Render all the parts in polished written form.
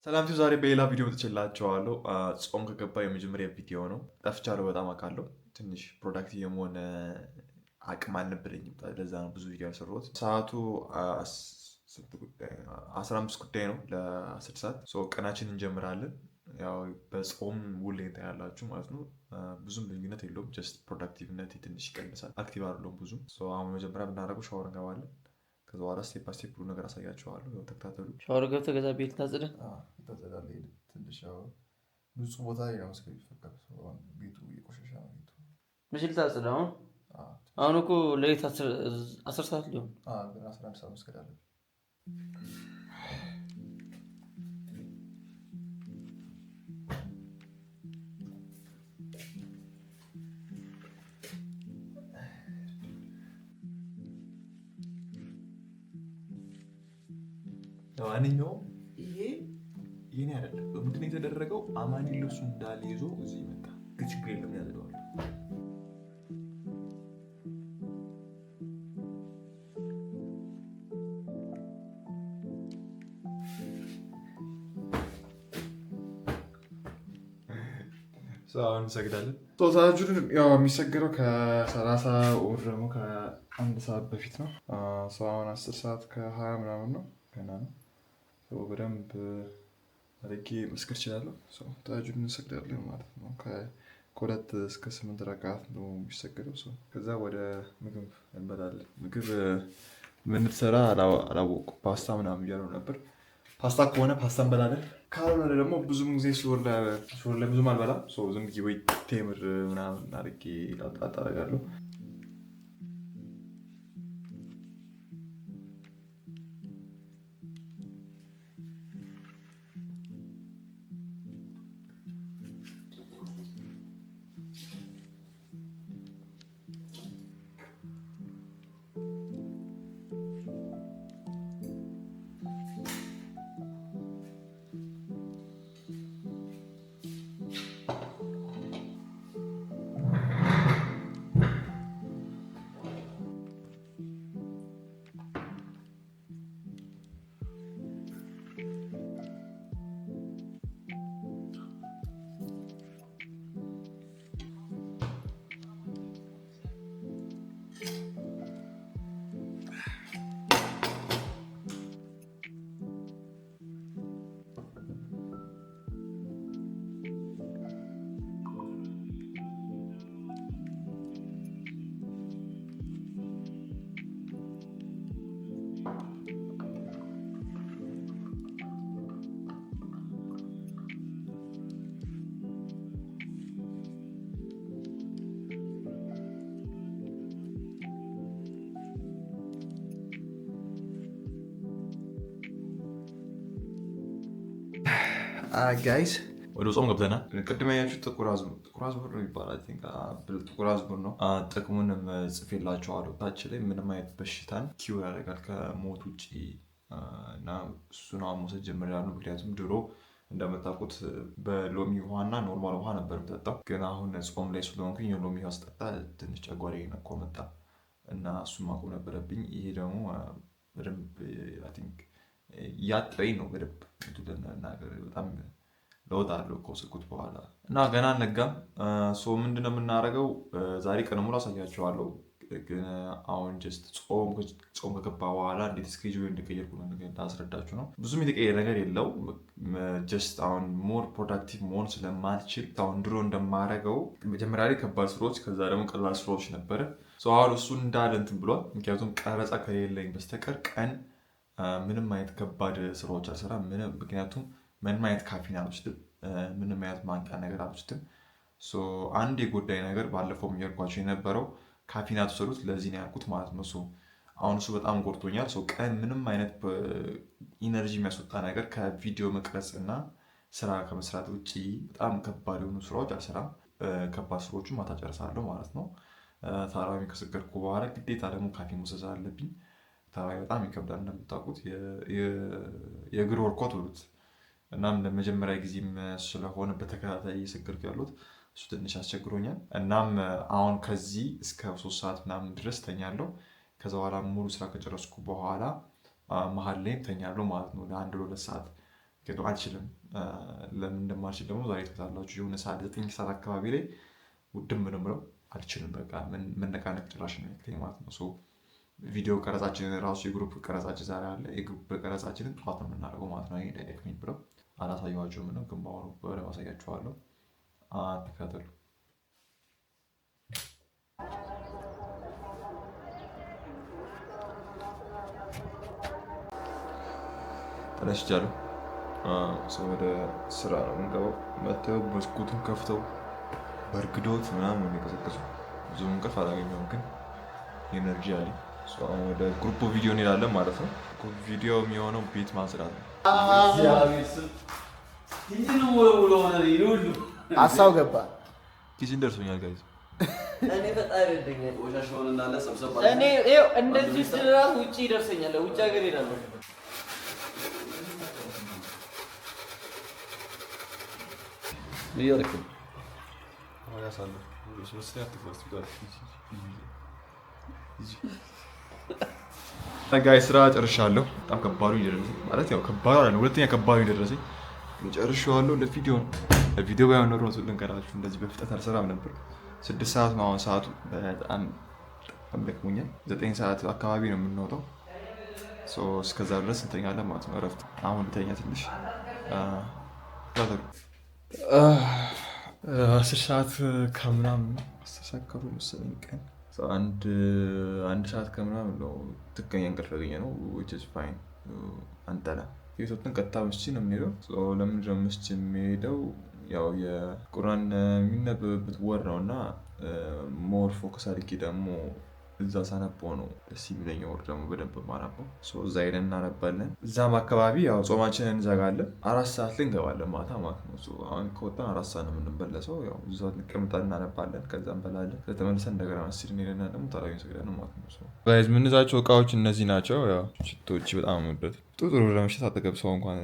ሰላም ዛሬ በሌላ ቪዲዮ መጥቼላችኋለሁ። ጾም ከገባ የመጀመሪያ ቪዲዮ ነው። ጠፍቻለሁ በጣም አውቃለሁ። ትንሽ ፕሮዳክቲቭ የመሆን አቅም አልነበረኝም። ለዛ ነው ብዙ ቪዲዮ ያልሰራሁት። ሰዓቱ 15 ጉዳይ ነው ለ10 ሰዓት። ቀናችን እንጀምራለን። ያው በጾም ውሌ ያላችሁ ማለት ነው። ብዙም ልዩነት የለውም። ጀስት ፕሮዳክቲቭነት ትንሽ ይቀንሳል። አክቲቭ አይደለሁም ብዙም። አሁን መጀመሪያ ብናደርገው ሻወር እንገባለን። ከዛ በኋላ ስቴፕ ባይ ስቴፕ ሁሉ ነገር አሳያችኋለሁ። ተከታተሉ። ሻወር ገብተህ ከዛ ቤት ታጽዳ ትንሽ ንጹህ ቦታ ላይ ነው እስከሚፈቀድ ቤቱ የቆሸሸ ነው። ቤቱ መቼ ልታጽዳ? አሁን እኮ ሌሊት 10 ሰዓት ሊሆን ግን 11 ሰዓት መስገድ አለብኝ። ለማንኛውም ይሄ የኔ አይደለም። ምንድን ነው የተደረገው? አማኒ ልብሱ እንዳለ ይዞ እዚህ መጣ። ግን ችግር የለም ያዘዋል። አሁን እንሰግዳለን። ጾታችሁን ያው የሚሰገረው ከ30 ወር ደግሞ ከአንድ ሰዓት በፊት ነው። አሁን 10 ሰዓት ከ20 ምናምን ነው ገና ነው። በደንብ አድርጌ መስገድ እችላለሁ። ታጁን እንሰግዳለን ማለት ነው። ከሁለት እስከ 8 ረካዓት ነው የሚሰገደው። ከዛ ወደ ምግብ እንበላለን። ምግብ ምን ትሰራ አላወቅኩም። ፓስታ ምናምን እያለው ነበር። ፓስታ ከሆነ ፓስታ እንበላለን። ካልሆነ ደግሞ ብዙም ጊዜ ሾር ላይ ብዙም አልበላም። ዝም ብዬ ወይ ቴምር ምናምን አድርጌ ላጣ አደርጋለሁ። ጋይስ ወደ ጾም ገብተናል። ቅድም ያያችሁት ጥቁር አዝሙድ ነው ይባላል። ጥቁር አዝሙድ ነው። ጥቅሙንም ጽፌላችኋለሁ ታች ላይ። ምንም አይነት በሽታን ኪው ያደርጋል ከሞት ውጭ እና እሱን አሁን መውሰድ ጀምሬያለሁ። ምክንያቱም ድሮ እንደምታውቁት በሎሚ ውሃና ኖርማል ውሃ ነበር የምጠጣው። ግን አሁን ጾም ላይ ስለሆንኩኝ የሎሚ ውሃ ስጠጣ ትንሽ ጨጓራዬ ነኮ መጣ እና እሱን ማቆም ነበረብኝ። ይሄ ደግሞ በደንብ እያጠበኝ ነው። በደንብ በጣም ለውጥ አለው ከወሰድኩት በኋላ እና ገና አልነጋም። ምንድነው የምናደርገው? ዛሬ ቀን ሙሉ አሳያችኋለሁ። ግን አሁን ጀስት ጾም ከገባ በኋላ እንዴት ስኬጁል እንደቀየርኩ ላስረዳችሁ ነው። ብዙም የተቀየረ ነገር የለው። ጀስት አሁን ሞር ፕሮዳክቲቭ መሆን ስለማልችል አሁን ድሮ እንደማደርገው መጀመሪያ ላይ ከባድ ስራዎች፣ ከዛ ደግሞ ቀላል ስራዎች ነበረ። አሁን እሱን እንዳለ እንትን ብሏል። ምክንያቱም ቀረጻ ከሌለኝ በስተቀር ቀን ምንም አይነት ከባድ ስራዎች አልሰራም። ምክንያቱም ምንም አይነት ካፊን አልወስድም። ምንም አይነት ማንቂያ ነገር አልወስድም። አንድ የጎዳይ ነገር ባለፈው እያልኳቸው የነበረው ካፊን አትወሰዱት፣ ለዚህ ነው ያልኩት ማለት ነው። አሁን እሱ በጣም ጎድቶኛል። ቀን ምንም አይነት ኢነርጂ የሚያስወጣ ነገር ከቪዲዮ መቅረጽ እና ስራ ከመስራት ውጭ በጣም ከባድ የሆኑ ስራዎች አልሰራም። ከባድ ስራዎቹን ማታ ጨርሳለሁ ማለት ነው። ታራዊ ከሰገድኩ በኋላ ግዴታ ደግሞ ካፊን መውሰድ አለብኝ። ታራዊ በጣም ይከብዳል እንደምታውቁት፣ የእግር ወርኮት ብሉት። እናም ለመጀመሪያ ጊዜም ስለሆነ በተከታታይ እየሰገድኩ ያሉት እሱ ትንሽ አስቸግሮኛል። እናም አሁን ከዚህ እስከ 3 ሰዓት ምናምን ድረስ ተኛለሁ። ከዛ በኋላ ሙሉ ስራ ከጨረስኩ በኋላ መሀል ላይም ተኛለሁ ማለት ነው። ለ1-2 ሰዓት ግን አልችልም። ለምን እንደማልችል ደግሞ ዛሬ ትታላችሁ። የሆነ ሰዓት 9 ሰዓት አካባቢ ላይ ውድም ምንምለው አልችልም። በቃ መነቃነቅ ጭራሽ ነው ማለት ነው። ቪዲዮ ቀረጻችንን ራሱ የግሩፕ ቀረጻችን ዛሬ አለ። የግሩፕ ቀረጻችንን ጠዋት ነው የምናደርገው ማለት ነው። እንዳይደክመኝ ብለው አላሳየኋቸውም ነው፣ ግን በአሁኑ በደምብ አሳያችኋለሁ። ተከታተሉ። ተነስቻለሁ። ወደ ስራ ነው የምንገባው። መተው መስኮቱን ከፍተው በእርግዶት ምናምን የሚቀሰቅሱ ብዙ እንቅልፍ አላገኘሁም፣ ግን ኤነርጂ አለኝ። ወደ ግሩፕ ቪዲዮ እንሄዳለን ማለት ነው። ግሩፕ ቪዲዮ የሚሆነው ቤት ማጽዳት ነው። ሀሳብ ገባ። ኪችን ደርሶኛል ጋይዝ። እንደዚህ ስራት ውጭ ይደርሰኛል። ውጭ ሀገር ሄዳለሁ። ጋይ ስራ ጨርሻለሁ። በጣም ከባዱ ይደረሰኝ ማለት ያው ከባዱ አይደለም፣ ሁለተኛ ከባዱ ይደረሰኝ ጨርሻለሁ። ለቪዲዮ ባይሆን ኖሮ ልንገራችሁ እንደዚህ በፍጥነት አልሰራም ነበር። 6 ሰዓት ነው አሁን ሰዓቱ። በጣም ደክሞኛል። 9 ሰዓት አካባቢ ነው የምንወጣው። እስከዛ ድረስ እንተኛለን ማለት ነው። እረፍት አሁን ልተኛ ትንሽ 10 ሰዓት ከምናምን 10 ሰዓት ከሩ መሰለኝ ቀን አንድ ሰዓት ከምናምን ነው ትክክለኛ እንቅልፍ ያገኘ ነው። which is fine አንጠላ የሶትን ቀጥታ መስጂድ ነው የምንሄደው። ለምንድን ነው መስጂድ የሚሄደው? ያው የቁርአን የሚነበብበት ወር ነው እና ሞር ፎከስ አድርጌ ደግሞ እዛ ሳነበው ነው ደስ የሚለኝ። ወር ደግሞ በደንብ ማነበው እዛ ሄደን እናነባለን። እዛም አካባቢ ያው ጾማችንን እንዘጋለን። 4 ሰዓት ላይ እንገባለን ማታ ማለት ነው። አሁን ከወጣን 4 ሰዓት ነው የምንመለሰው። ያው እዛው እንቀምጣለን፣ እናነባለን፣ ከዛ እንበላለን። ከተመልሰን እንደገና መስጂድ እንሄድና ደግሞ ተራዊን እንሰግዳለን ማለት ነው። ጋይዝ የምንይዛቸው እቃዎች እነዚህ ናቸው። ያው ሽቶዎች በጣም የምወደው ጥሩ ለመሸት አጠገብ ሰው እንኳን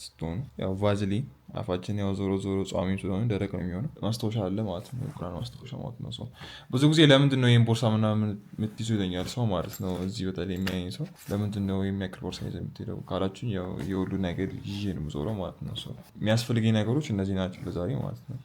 ስትሆኑ ያው ቫዝሊን አፋችን ያው ዞሮ ጿሚ ስለሆነ ደረቅ ነው የሚሆነው። ማስታወሻ አለ ማለት ነው። ቁርአን ማስታወሻ ማለት ነው። ብዙ ጊዜ ለምንድን ነው ይሄን ቦርሳ ምናምን የምትይዙ ይለኛል ሰው ማለት ነው። እዚህ በተለይ የሚያየኝ ሰው ለምንድን ነው የሚያክል ቦርሳ ይዘህ የምትሄደው ካላችሁኝ፣ ያው የሁሉ ነገር ይዤ ነው የምዞረው ማለት ነው። የሚያስፈልገኝ ነገሮች እነዚህ ናቸው ለዛሬ ማለት ነው።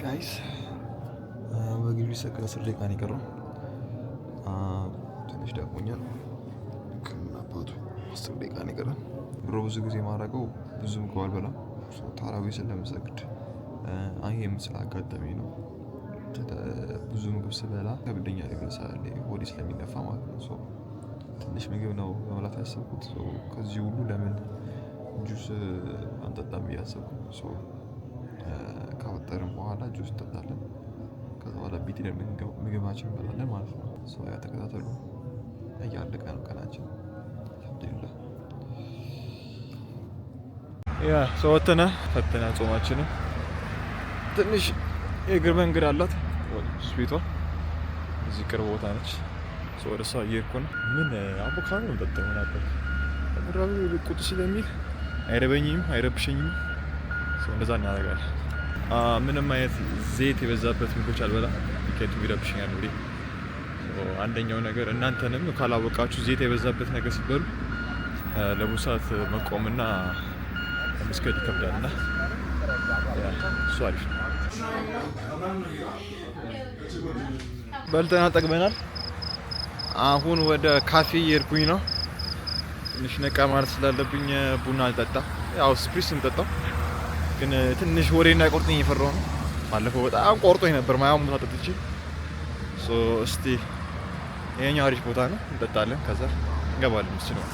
ጋይስ በግቢ ሰቀለ 10 ደቂቃ ነው የቀረው። ትንሽ ደክሞኛል። አባቱ 10 ደቂቃ ነው የቀረን። ብሮ ብዙ ጊዜ ማድረገው ብዙ ምግብ አልበላም። ታራዊ ስለምሰግድ ይሄም ስላጋጠመኝ ነው። ብዙ ምግብ ስበላ ከብደኛል። ለምሳሌ ሆዴ ስለሚነፋ ማለት ነው። ትንሽ ምግብ ነው መብላት ያሰብኩት። ከዚህ ሁሉ ለምን ጁስ አንጠጣም እያሰብኩ ካወጠርን በኋላ ጁስ እንጠጣለን። ከዛ በኋላ ቤት ሄደን ምግባችን እንበላለን ማለት ነው። ያ ተከታተሉ። እያለቀ ነው ቀናችን። አልሐምዱሊላህ ያ ሰወተነ ፈተና ጾማችንን ትንሽ የእግር መንገድ አላት ስዊቷ እዚህ ቅርብ ቦታ ነች። ወደ እሷ እየሄድኩ ነው። ምን አቮካዶ ነው የምጠጣው ነበር። ምራብ ቁጡ ስለሚል አይረበኝም አይረብሸኝም። እንደዛ እናደርጋለን። ምንም አይነት ዘይት የበዛበት ምግቦች አልበላም፣ ምክንያቱም ይረብሽኛል። እንግዲህ አንደኛው ነገር እናንተንም ካላወቃችሁ ዘይት የበዛበት ነገር ስትበሉ ለብዙ ሰዓት መቆምና መስገድ ይከብዳልና እሱ አሪፍ ነው። በልተና ጠግበናል። አሁን ወደ ካፌ እየሄድኩኝ ነው። ትንሽ ነቃ ማለት ስላለብኝ ቡና አልጠጣ። ያው ስፕሪስ እንጠጣው ግን ትንሽ ወሬ እንዳይቆርጠኝ እየፈራሁ ነው። ባለፈው በጣም ቆርጦኝ ነበር ማያውም ቡና ጠጥቼ። እስቲ ይሄኛው አሪፍ ቦታ ነው፣ እንጠጣለን፣ ከዛ እንገባለን። እሱ ነው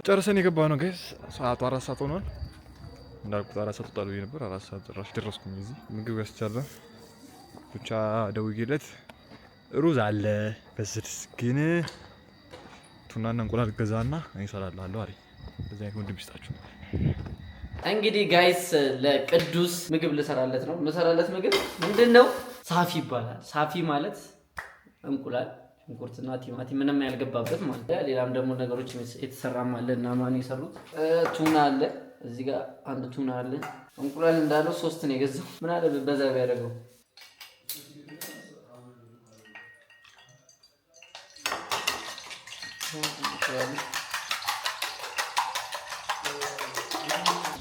ጨርሰን የገባ ነው ጋይስ። ሰዓቱ 4 ሰዓት ሆኗል። እንዳልኩት 4 ሰዓት ወጣሉ ነበር። 4 ሰዓት ጭራሽ ደረስኩኝ። እዚህ ምግብ ገዝቻለሁ። ብቻ ደውዬለት ሩዝ አለ በስልስ ግን ቱናና እንቁላል ገዛና እሰራልሃለሁ አለኝ። እንደዚህ አይነት ወንድም ይስጣችሁ። እንግዲህ ጋይስ ለቅዱስ ምግብ ልሰራለት ነው። የምሰራለት ምግብ ምንድነው? ሳፊ ይባላል። ሳፊ ማለት እንቁላል፣ ሽንኩርትና ቲማቲም ምንም ያልገባበት ማለት። ሌላም ደግሞ ነገሮች የተሰራም አለ እና ማን የሰሩት ቱና አለ። እዚህ ጋር አንድ ቱና አለ። እንቁላል እንዳለው 3 ነው የገዛው። ምን አለ በዛ ቢያደርገው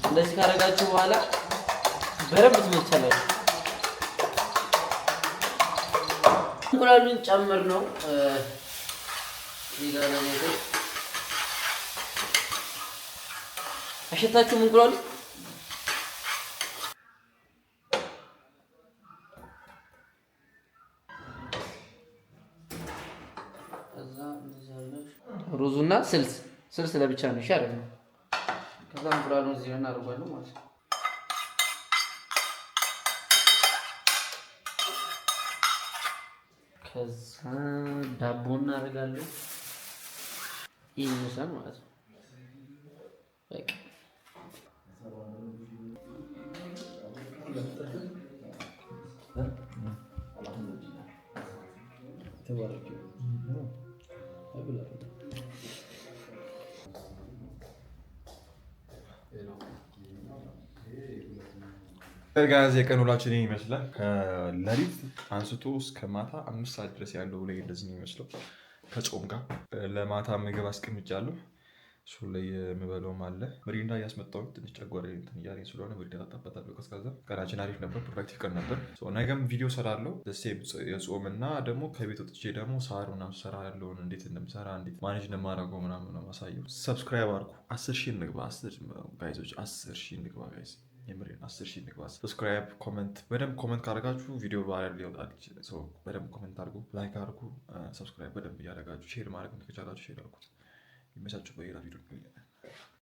እንደዚህ ካረጋችሁ በኋላ በረብ ትመቻላችሁ። እንቁላሉን ጨምር ነው ይላል ነው። አሸታችሁም እንቁላሉ ሩዙና ስልስ ለብቻ ነው ይሻላል። ከዛ እንቁላሉን እዚህ ላይ እናደርጋለን ማለት ነው። ከዛ ዳቦ እናደርጋለን። ይመስላል ማለት ነው። በቃ ጋዝ የቀን ውሏችን ይመስላል። ከሌሊት አንስቶ እስከ ማታ 5 ሰዓት ድረስ ያለው ላይ እንደዚህ ነው የሚመስለው። ከጾም ጋር ለማታ ምግብ አስቀምጫለሁ። እሱ ላይ የምበለውም አለ። ምሪንዳ እያስመጣሁ ትንሽ ጨጓራዬ እንትን እያለኝ ስለሆነ ምሪንዳ ጠጣበታለሁ። ቀዝቃዛ ቀናችን አሪፍ ነበር። ፕሮዳክቲቭ ቀን ነበር። ነገም ቪዲዮ ሰራለሁ። የጾምና ደግሞ ከቤት ወጥቼ ደግሞ ሳር ምናምን ሰራ ያለውን እንዴት እንደምሰራ እንዴት ማኔጅ እንደማደርገው ምናምን ነው ማሳየው። ሰብስክራይብ አድርጉ። 10,000 እንግባ። 10 ጋይዞች 10,000 እንግባ ጋይዝ። የምሬን 10,000 እንግባ። ሰብስክራይብ፣ ኮመንት በደንብ ኮመንት ካደረጋችሁ ቪዲዮ ባለ ሊወጣል። በደንብ ኮመንት አድርጉ፣ ላይክ አድርጉ፣ ሰብስክራይብ በደንብ እያደረጋችሁ ሼር ማድረግ ከቻላችሁ ሼር አድርጉት። ይመቻችሁ። በሌላ ቪዲዮ